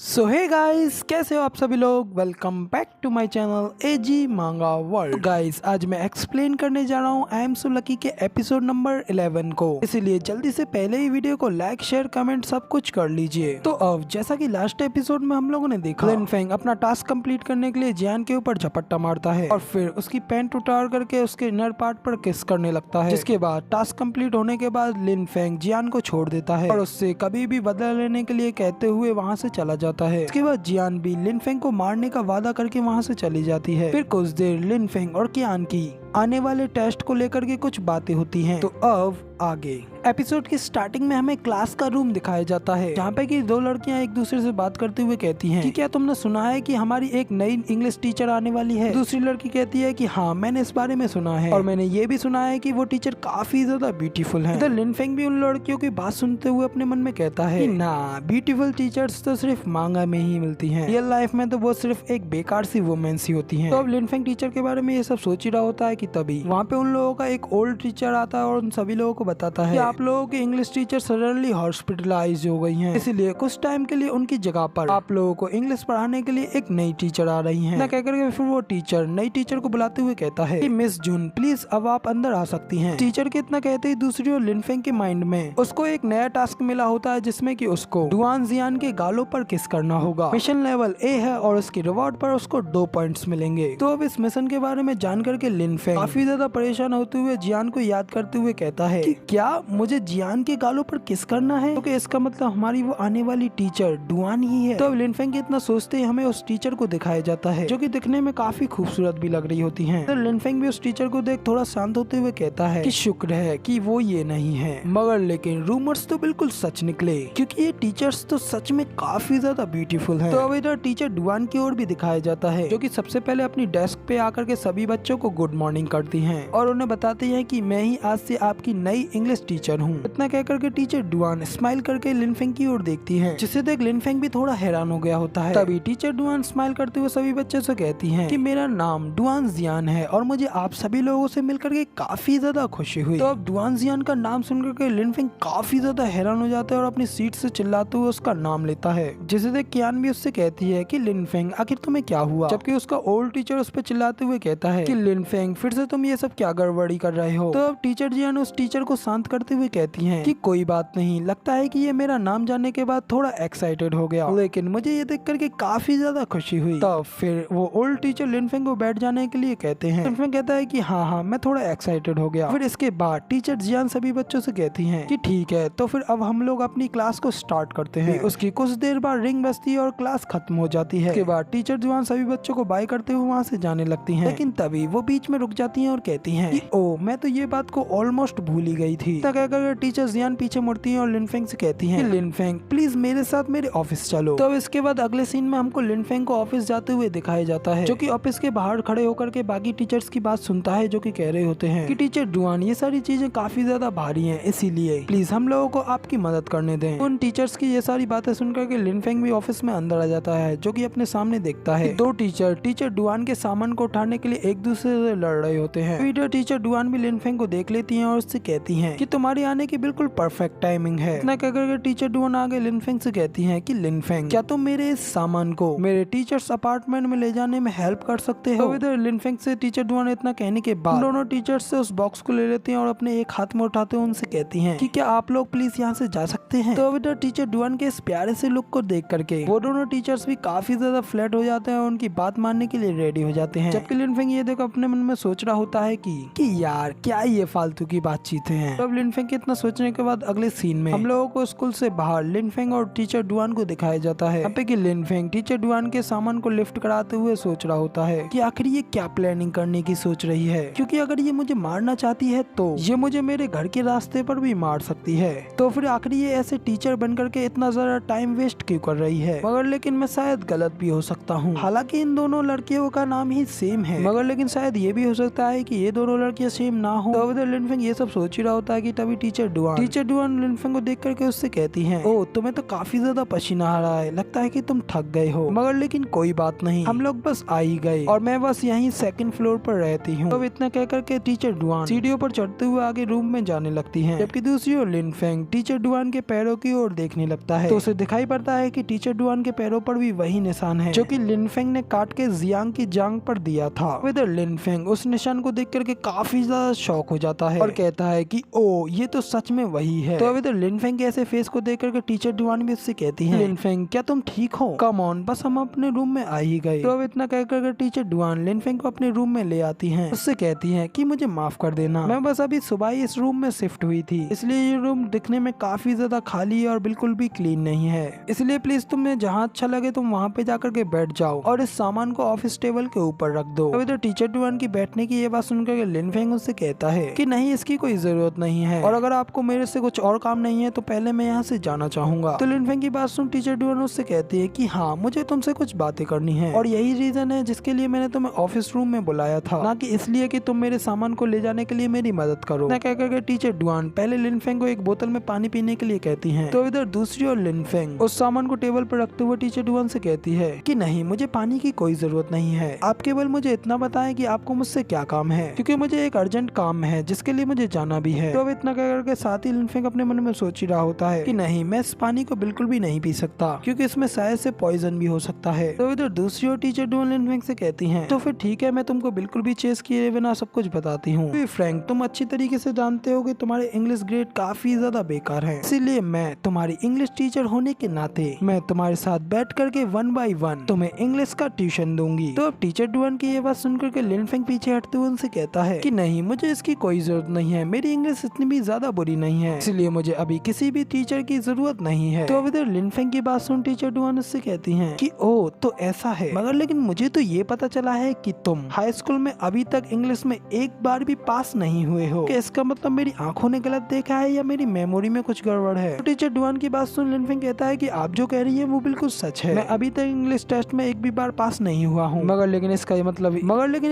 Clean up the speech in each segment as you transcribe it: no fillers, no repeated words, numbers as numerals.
सो hey guys, कैसे हो आप सभी लोग। Welcome back to my channel AG manga world. Guys, आज मैं एक्सप्लेन करने जा रहा हूँ आई एम सो लकी के एपिसोड नंबर 11 को। इसीलिए जल्दी से पहले ही वीडियो को लाइक शेयर कमेंट सब कुछ कर लीजिए। तो अब जैसा कि लास्ट एपिसोड में हम लोगों ने देखा, लिन फेंग अपना टास्क कंप्लीट करने के लिए जियान के ऊपर झपट्टा मारता है और फिर उसकी पैंट उतार करके उसके इनर पार्ट पर किस करने लगता है। जिसके बाद टास्क कंप्लीट होने के बाद लिन फेंग जियान को छोड़ देता है और उससे कभी भी बदला लेने के लिए कहते हुए वहाँ से चला जाता है। इसके बाद जियान भी लिन फेंग को मारने का वादा करके वहाँ से चली जाती है। फिर कुछ देर लिन फेंग और कियान की आने वाले टेस्ट को लेकर के कुछ बातें होती हैं। तो अब आगे एपिसोड की स्टार्टिंग में हमें क्लास का रूम दिखाया जाता है, जहाँ पे कि दो लड़कियां एक दूसरे से बात करते हुए कहती हैं कि क्या तुमने सुना है कि हमारी एक नई इंग्लिश टीचर आने वाली है। दूसरी लड़की कहती है कि हाँ, मैंने इस बारे में सुना है और मैंने ये भी सुना है कि वो टीचर काफी ज्यादा ब्यूटीफुल है। इधर लिन फेंग भी उन लड़कियों की बात सुनते हुए अपने मन में कहता है कि ना, ब्यूटीफुल टीचर्स तो सिर्फ मांगा में ही मिलती है, रियल लाइफ में तो वो सिर्फ एक बेकार सी वुमेन्स ही होती है। तो अब लिन फेंग टीचर के बारे में ये सब सोच ही रहा होता है कि तभी वहाँ पे उन लोगों का एक ओल्ड टीचर आता है और उन सभी लोगों को बताता है कि आप लोगों की इंग्लिश टीचर सडनली हॉस्पिटलाइज हो गई हैं, इसलिए कुछ टाइम के लिए उनकी जगह पर आप लोगों को इंग्लिश पढ़ाने के लिए एक नई टीचर आ रही हैं। ना कहकर के फिर वो टीचर नई टीचर को बुलाते हुए कहता है कि मिस जून प्लीज अब आप अंदर आ सकती हैं। टीचर के इतना कहते ही दूसरी ओर लिन फेंग के माइंड में उसको एक नया टास्क मिला होता है, जिसमें कि उसको डुआन जियान के गालों पर किस करना होगा। मिशन लेवल ए है और उसकी रिवॉर्ड पर उसको 2 पॉइंट्स मिलेंगे। तो अब इस मिशन के बारे में जान करके लिन फेंग काफी ज्यादा परेशान होते हुए जियान को याद करते हुए कहता है कि क्या मुझे जियान के गालों पर किस करना है, क्योंकि इसका मतलब हमारी वो आने वाली टीचर डुआन ही है। तो अब लिन फेंग इतना सोचते ही हमें उस टीचर को दिखाया जाता है, जो कि दिखने में काफी खूबसूरत भी लग रही होती है। तो लिन फेंग भी उस टीचर को देख थोड़ा शांत होते हुए कहता है कि शुक्र है कि वो ये नहीं है, मगर लेकिन रूमर्स तो बिल्कुल सच निकले, क्योंकि ये टीचर्स तो सच में काफी ज्यादा ब्यूटीफुल है। तो अब इधर टीचर डुआन की ओर भी दिखाया जाता है, जो कि सबसे पहले अपनी डेस्क पे आकर के सभी बच्चों को गुड मॉर्निंग करती हैं और उन्हें बताती हैं कि मैं ही आज से आपकी नई इंग्लिश टीचर हूँ। इतना कहकर के टीचर डुआन स्माइल करके लिन फेंग की ओर देखती है, जिसे देख लिन फेंग भी थोड़ा हैरान हो गया होता है। तभी टीचर डुआन स्माइल करते हुए सभी बच्चों से कहती हैं कि मेरा नाम डुआन जियान है और मुझे आप सभी लोगों से मिलकर के काफी ज्यादा खुशी हुई। तो अब डुआन जियान का नाम सुनकर के लिन फेंग काफी ज्यादा हैरान हो जाता है और अपनी सीट से चिल्लाते हुए उसका नाम लेता है, जिसे देख कियान भी उससे कहती है कि लिन फेंग आखिर तुम्हें क्या हुआ, जबकि उसका ओल्ड टीचर उस पर चिल्लाते हुए कहता है कि लिन फेंग फिर से तुम ये सब क्या गड़बड़ी कर रहे हो। तो अब टीचर जियान उस टीचर को शांत करते हुए कहती हैं कि कोई बात नहीं, लगता है कि ये मेरा नाम जानने के बाद थोड़ा एक्साइटेड हो गया, लेकिन मुझे ये देख करके काफी ज्यादा खुशी हुई। तब फिर वो ओल्ड टीचर लिन फेंग को बैठ जाने के लिए कहते हैं। लिन फेंग कहता है कि हाँ हाँ, मैं थोड़ा एक्साइटेड हो गया। फिर इसके बाद टीचर जियान सभी बच्चों से कहती हैं कि ठीक है, तो फिर अब हम लोग अपनी क्लास को स्टार्ट करते हैं। उसकी कुछ देर बाद रिंग बजती है और क्लास खत्म हो जाती है। इसके बाद टीचर जियान सभी बच्चों को बाय करते हुए वहाँ से जाने लगती हैं, लेकिन तभी वो बीच में रुक जाती हैं और कहती हैं कि ओ, मैं तो ये बात को ऑलमोस्ट भूल ही गई थी। तब कहकर टीचर जियान पीछे मुड़ती हैं और लिन फेंग से कहती हैं कि लिन फेंग प्लीज मेरे साथ मेरे ऑफिस चलो। तो इसके बाद अगले सीन में हमको लिन फेंग को ऑफिस जाते हुए दिखाया जाता है, जो कि ऑफिस के बाहर खड़े होकर के बाकी टीचर्स की बात सुनता है, जो कि कह रहे होते हैं कि टीचर डुआन ये सारी चीजें काफी ज्यादा भारी हैं, इसीलिए प्लीज हम लोगों को आपकी मदद करने दें। उन टीचर्स की ये सारी बातें सुनकर के लिन फेंग भी ऑफिस में अंदर आ जाता है, जो कि अपने सामने देखता है दो टीचर डुआन के सामान को उठाने के लिए एक दूसरे से लड़ रहे होते हैं। वीडियो टीचर डुआन भी लिन फेंग को देख लेती हैं और उससे कहती हैं कि तुम्हारे आने की बिल्कुल परफेक्ट टाइमिंग है। इतना कहकर टीचर डुआन आगे लिन फेंग से कहती हैं कि लिन फेंग, क्या तुम मेरे इस सामान को मेरे टीचर्स अपार्टमेंट में ले जाने में हेल्प कर सकते हो। तो इधर लिन फेंग से टीचर डुआन इतना कहने के बाद दोनों टीचर्स से उस बॉक्स को ले लेती हैं और अपने एक हाथ में उठाते हुए उनसे कहती हैं कि क्या आप लोग प्लीज यहाँ से जा सकते हैं। तो इधर टीचर डुआन के इस प्यारे से लुक को देख करके वो दोनों टीचर्स भी काफी ज्यादा फ्लैट हो जाते हैं और उनकी बात मानने के लिए रेडी हो जाते हैं। जबकि लिन फेंग ये देखो अपने मन में सोच रहा होता है कि यार क्या ये फालतू की बातचीत है। तो अब लिन फेंग के इतना सोचने के बाद अगले सीन में हम लोगों को स्कूल से बाहर लिन फेंग और टीचर डुआन को दिखाया जाता है। यहाँ पे कि लिन फेंग टीचर डुआन के सामान को लिफ्ट कराते हुए सोच रहा होता है कि आखिर ये क्या प्लानिंग करने की सोच रही है, क्योंकि अगर ये मुझे मारना चाहती है तो ये मुझे मेरे घर के रास्ते पर भी मार सकती है। तो फिर आखिर ये ऐसे टीचर बन करके इतना ज्यादा टाइम वेस्ट क्यों कर रही है। मगर लेकिन मैं शायद गलत भी हो सकता हूँ, हालांकि इन दोनों लड़कियों का नाम ही सेम है, मगर लेकिन शायद ये भी हो सकता है कि ये दोनों लड़कियां सेम ना हो। तो इधर लिनफेंग ये सब सोच ही रहा होता है कि तभी टीचर डुआन लिनफेंग को देख करके उससे कहती है, ओ तुम्हें तो काफी ज्यादा पसीना आ रहा है, लगता है कि तुम थक गए हो, मगर लेकिन कोई बात नहीं, हम लोग बस आ ही गए और मैं बस यहीं सेकंड फ्लोर पर रहती हूँ। तो इतना कह करके टीचर डुआन सीढ़ियों पर चढ़ते हुए आगे रूम में जाने लगती है, जबकि दूसरी ओर लिनफेंग टीचर डुआन के पैरों की ओर देखने लगता है। तो उसे दिखाई पड़ता है कि टीचर डुआन के पैरों पर भी वही निशान है जो कि लिनफेंग ने काट के जियांग की जांग पर दिया था। इधर लिनफेंग उस निशान को देख करके काफी ज्यादा शॉक हो जाता है और कहता है कि ओ ये तो सच में वही है। तो अब इधर लिनफेंग के ऐसे फेस को देख करके टीचर डुआन भी उससे कहती है, लिनफेंग क्या तुम ठीक हो? कम ऑन, बस हम अपने रूम में आ ही गए। तो अब इतना कह करके टीचर डुआन लिनफेंग को अपने रूम में ले आती है, उससे कहती है कि मुझे माफ कर देना, मैं बस अभी सुबह ही इस रूम में शिफ्ट हुई थी, इसलिए ये रूम दिखने में काफी ज्यादा खाली और बिल्कुल भी क्लीन नहीं है, इसलिए प्लीज तुम्हें जहाँ अच्छा लगे तुम वहाँ पे जाकर के बैठ जाओ और इस सामान को ऑफिस टेबल के ऊपर रख दो। अब इधर टीचर डुआन की बैठने की ये बात सुनकर लिनफेंग उससे कहता है कि नहीं, इसकी कोई जरूरत नहीं है, और अगर आपको मेरे से कुछ और काम नहीं है तो पहले मैं यहाँ से जाना चाहूंगा। तो लिनफेंग की बात सुन टीचर डुआन उससे कहती है कि हाँ, मुझे तुमसे कुछ बातें करनी है और यही रीजन है जिसके लिए मैंने तुम्हें ऑफिस रूम में बुलाया था, ना कि इसलिए कि तुम मेरे सामान को ले जाने के लिए मेरी मदद करो। ना कह करके टीचर डुआन पहले लिनफेंग को एक बोतल में पानी पीने के लिए कहती है। तो इधर दूसरी ओर लिनफेंग उस सामान को टेबल पर रखते हुए टीचर डुआन से कहती है कि नहीं, मुझे पानी की कोई जरूरत नहीं है, आप केवल मुझे इतना बताएं कि आपको मुझसे क्या काम है, क्योंकि मुझे एक अर्जेंट काम है जिसके लिए मुझे जाना भी है। तो अब इतना कह करके साथ ही लिनफेंग अपने मन में सोच ही रहा होता है कि नहीं, मैं इस पानी को बिल्कुल भी नहीं पी सकता, क्योंकि इसमें शायद से पॉइजन भी हो सकता है। तो इधर दूसरी ओर टीचर डुआन लिनफेंग से कहती हैं, तो फिर ठीक है, मैं तुमको बिल्कुल भी चेस किए बिना सब कुछ बताती हूँ। फ्रैंक, तुम अच्छी तरीके से जानते हो कि तुम्हारे इंग्लिश ग्रेड काफी ज्यादा बेकार है, इसीलिए मैं तुम्हारी इंग्लिश टीचर होने के नाते मैं तुम्हारे साथ बैठ करके 1 by 1 तुम्हें इंग्लिश का ट्यूशन दूंगी। तो अब टीचर डुआन की ये बात सुनकर के लिनफेंग पीछे हटते हुए उनसे कहता है कि नहीं, मुझे इसकी कोई जरूरत नहीं है, मेरी इंग्लिश इतनी भी ज्यादा बुरी नहीं है, इसलिए मुझे अभी किसी भी टीचर की जरूरत नहीं है। तो अब इधर लिनफेंग की बात सुन टीचर डुआन उससे कहती हैं कि ओ तो ऐसा है, मगर लेकिन मुझे तो ये पता चला है कि तुम हाई स्कूल में अभी तक इंग्लिश में एक बार भी पास नहीं हुए हो, कि इसका मतलब मेरी आंखों ने गलत देखा है या मेरी मेमोरी में कुछ गड़बड़ है। तो टीचर डुआन की बात सुन लिनफेंग कहता है कि आप जो कह रही है वो बिल्कुल सच है, मैं अभी तक इंग्लिश टेस्ट में एक भी बार पास नहीं हुआ हूँ, मगर लेकिन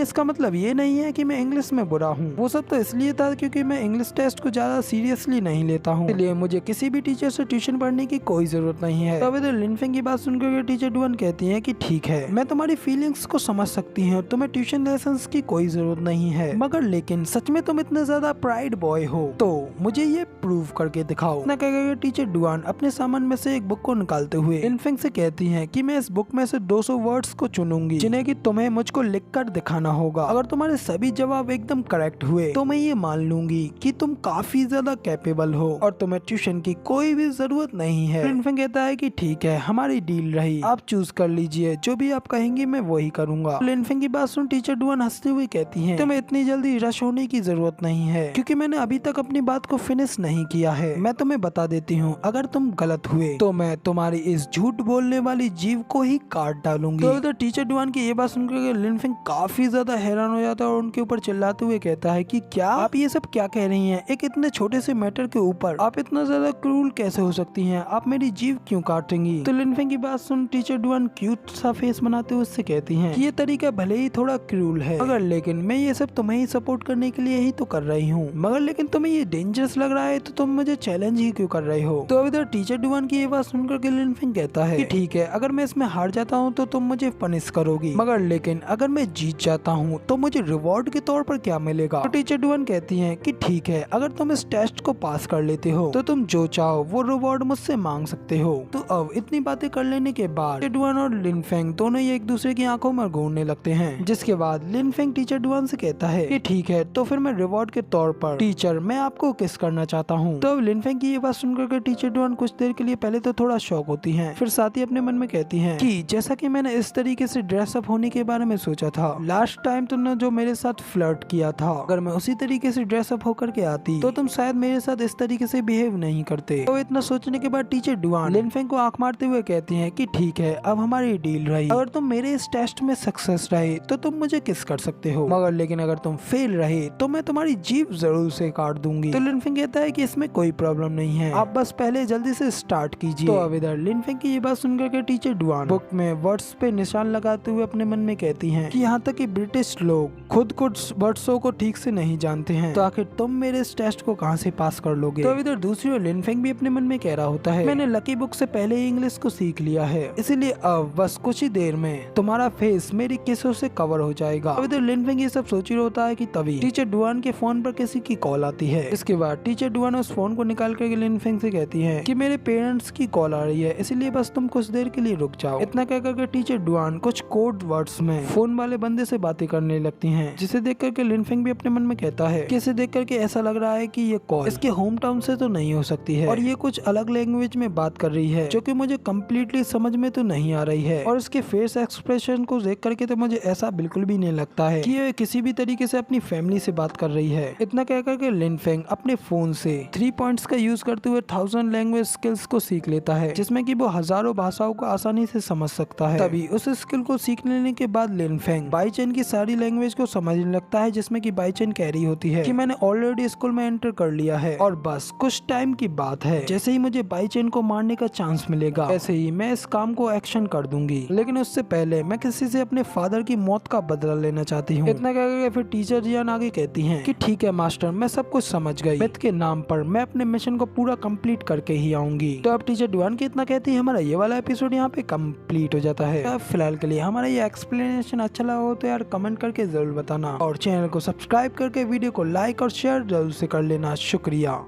इसका मतलब ये नहीं है कि मैं इंग्लिश में बुरा हूँ, वो सब तो इसलिए था क्योंकि मैं इंग्लिश टेस्ट को ज्यादा सीरियसली नहीं लेता हूँ, इसलिए मुझे किसी भी टीचर से ट्यूशन पढ़ने की कोई जरूरत नहीं है। तो अब इधर लिनफेंग की बात सुनकर टीचर डुआन कहती है कि ठीक है, मैं तुम्हारी फीलिंग्स को समझ सकती हूँ, तुम्हें ट्यूशन लेसन्स की कोई जरूरत नहीं है, मगर लेकिन सच में तुम इतने ज्यादा प्राइड बॉय हो तो मुझे ये प्रूव करके दिखाओ। ना कहकर टीचर डुआन अपने सामान में से एक बुक को निकालते हुए लिनफेंग से कहती है कि मैं इस बुक में से 200 वर्ड्स को चुनूंगी, जिन्हें कि तुम्हें मुझको लिखकर दिखाना होगा। अगर तुम्हारे सभी जवाब एकदम करेक्ट हुए तो मैं ये मान लूंगी कि तुम काफी ज्यादा कैपेबल हो और तुम्हें ट्यूशन की कोई भी जरूरत नहीं है। लिनफेंग कहता है कि ठीक है, हमारी डील रही, आप चूज कर लीजिए, जो भी आप कहेंगे मैं वही करूंगा। लिनफेंग की बात सुन टीचर डुआन हंसते हुए कहती है, तुम्हें इतनी जल्दी रश होने की जरूरत नहीं है, क्योंकि मैंने अभी तक अपनी बात को फिनिश नहीं किया है। मैं तुम्हें बता देती हूँ, अगर तुम गलत हुए तो मैं तुम्हारी इस झूठ बोलने वाली जीव को ही काट डालूंगी। तो इधर टीचर डुआन की ये बात सुनकर लिनफेंग काफी ज्यादा हैरान हो जाता है और उनके ऊपर चिल्लाते हुए कहता है कि क्या आप ये सब क्या कह रही हैं? एक इतने छोटे से मैटर के ऊपर आप इतना ज्यादा क्रूल कैसे हो सकती हैं? आप मेरी जीव क्यों काटेंगी? तो लिनफेंग की बात सुन टीचर डुआन क्यूट सा फेस बनाते हुए उससे कहती हैं कि ये तरीका भले ही थोड़ा क्रूल है, मगर लेकिन मैं ये सब तुम्हें ही सपोर्ट करने के लिए ही तो कर रही हूँ, मगर लेकिन तुम्हें ये डेंजरस लग रहा है तो तुम मुझे चैलेंज ही क्यों कर रहे हो? तो इधर टीचर डुआन की ये बात सुनकर के लिनफेंग कहता है कि ठीक है, अगर मैं इसमें हार जाता हूँ तो तुम मुझे पनिश करोगी, मगर लेकिन अगर मैं जीत जाता हूँ तो मुझे रिवॉर्ड के तौर पर क्या मिलेगा? तो टीचर डुआन कहती हैं कि ठीक है, अगर तुम इस टेस्ट को पास कर लेते हो तो तुम जो चाहो वो रिवॉर्ड मुझसे मांग सकते हो। तो अब इतनी बातें कर लेने के बाद टीचर डुआन और लिनफेंग दोनों ही एक दूसरे की आंखों में घूरने लगते हैं, जिसके बाद लिनफेंग टीचर डुआन से कहता है कि ठीक है, तो फिर मैं रिवॉर्ड के तौर पर टीचर मैं आपको किस करना चाहता हूँ। तो अब लिनफेंग की ये बात सुनकर टीचर डुआन कुछ देर के लिए पहले तो थोड़ा शॉक होती हैं, फिर साथ ही अपने मन में कहती हैं कि जैसा कि मैंने इस तरीके से ड्रेसअप होने के बारे में सोचा था, लास्ट टाइम तुमने जो मेरे साथ फ्लर्ट किया था, अगर मैं उसी तरीके से ड्रेसअप होकर के आती तो तुम शायद मेरे साथ इस तरीके से बिहेव नहीं करते। तो इतना सोचने के बाद टीचर डुआन लिनफेंग को आंख मारते हुए कहती हैं कि ठीक है, अब हमारी डील रही, अगर तुम मेरे इस टेस्ट में सक्सेस रहे तो तुम मुझे किस कर सकते हो, मगर लेकिन अगर तुम फेल रहे तो मैं तुम्हारी जीभ जरूर से काट दूंगी। तो लिनफेंग कहता है कि इसमें कोई प्रॉब्लम नहीं है, आप बस पहले जल्दी से स्टार्ट कीजिए। तो अब इधर लिनफेंग की ये बात सुनकर के टीचर डुआन बुक में वर्ड्स पे निशान लगाते हुए अपने मन में कहती हैं कि यहाँ तक कि ब्रिटिश लोग खुद कुछ वर्ड्सों को ठीक से नहीं जानते हैं, तो आखिर तुम मेरे इस टेस्ट को कहां से पास कर लोगे। तो इधर दूसरी ओर लिनफेंग भी अपने मन में कह रहा होता है, मैंने लकी बुक से पहले ही इंग्लिश को सीख लिया है, इसीलिए अब बस कुछ ही देर में तुम्हारा फेस मेरी किसों से कवर हो जाएगा। अब इधर लिनफेंग ये सब सोच रहा होता है कि तभी टीचर डुआन के फोन पर किसी की कॉल आती है। इसके बाद टीचर डुआन उस फोन को निकाल कर लिनफेंग से कहती है कि मेरे पेरेंट्स की कॉल आ रही है, इसीलिए बस तुम कुछ देर के लिए रुक जाओ। इतना कह करके टीचर डुआन कुछ कोड वर्ड्स में फोन वाले बंदे से बातें करने लगती हैं, जिसे देख करके लिनफेंग भी अपने मन में कहता है कि इसे देख करके ऐसा लग रहा है कि ये कॉल इसके होम टाउन से तो नहीं हो सकती है और ये कुछ अलग लैंग्वेज में बात कर रही है जो कि मुझे कम्प्लीटली समझ में तो नहीं आ रही है। और इसके फेस एक्सप्रेशन को देख करके तो मुझे ऐसा बिल्कुल भी नहीं लगता है कि ये किसी भी तरीके से अपनी फैमिली से बात कर रही है। इतना कह करके लिनफेंग अपने फोन से 3 पॉइंट्स का यूज करते हुए 1000 लैंग्वेज स्किल्स को सीख लेता है, जिसमें कि वो हजारों भाषाओं को आसानी से समझ सकता है। तभी उस स्किल को सीख लेने के बाद लिनफेंग बाईचेन की सारी लैंग्वेज को समझने लगता है, जिसमें कि बाईचेन कह रही होती है कि मैंने ऑलरेडी स्कूल में एंटर कर लिया है और बस कुछ टाइम की बात है, जैसे ही मुझे बाईचेन को मारने का चांस मिलेगा वैसे ही मैं इस काम को एक्शन कर दूंगी, लेकिन उससे पहले मैं किसी से अपने फादर की मौत का बदला लेना चाहती हूँ। इतना कहकर फिर टीचर जियान आगे कहती हैं कि ठीक है मास्टर, मैं सब कुछ समझ गई, मिथ के नाम पर मैं अपने मिशन को पूरा कंप्लीट करके ही आऊंगी। तो अब टीचर डुआन के इतना कहती है हमारा ये वाला एपिसोड यहाँ पे कंप्लीट हो जाता है। अब फिलहाल के लिए हमारा ये एक्सप्लेनेशन अच्छा लगा हो तो यार कमेंट करके जरूर बताना और चैनल को सब्सक्राइब करके वीडियो को लाइक और शेयर जरूर से कर लेना। शुक्रिया।